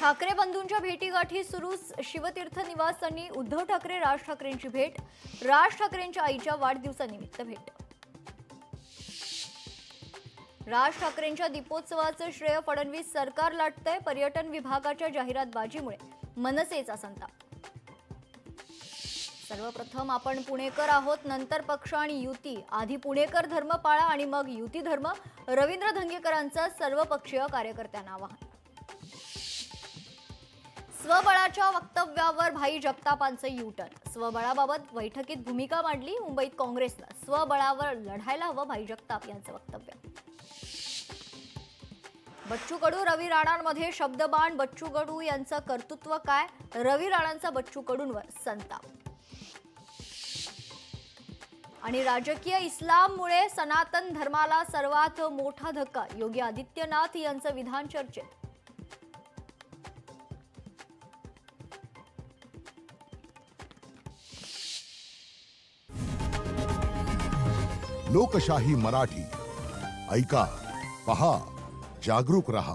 ठाकरे बंधूंच्या भेटीगाठी सुरू। शिवतीर्थ निवासांनी उद्धव ठाकरे राज ठाकरेंची भेट। राज ठाकरेंच्या आईच्या वाढदिवसानिमित्त भेट। राज ठाकरेंच्या दीपोत्सवाचं श्रेय फडणवीस सरकार लाटतंय। पर्यटन विभागाच्या जाहिरातबाजीमुळे मनसेचा संताप। सर्वप्रथम आपण पुणेकर आहोत, नंतर पक्ष आणि युती। आधी पुणेकर धर्म पाळा आणि मग युती धर्म। रवींद्र धंगेकरांचा सर्वपक्षीय कार्यकर्त्यांना आवाहन। स्वबळाच्या वक्तव्यावर भाई जगतापांचं यूटर्न। स्वबळाबाबत बैठकीत भूमिका मांडली मुंबईत काँग्रेसनं। स्वबळावर लढायला हवं भाई जगताप यांचं वक्तव्य। बच्चू कडू रवी राणांमध्ये शब्दबाण। बच्चू कडू यांचं कर्तृत्व काय? रवी राणांचा बच्चू कडूंवर संताप। आणि राजकीय इस्लाममुळे सनातन धर्माला सर्वात मोठा धक्का। योगी आदित्यनाथ यांचं विधान चर्चेत। लोकशाही मराठी ऐका, पहा, जागरूक रहा।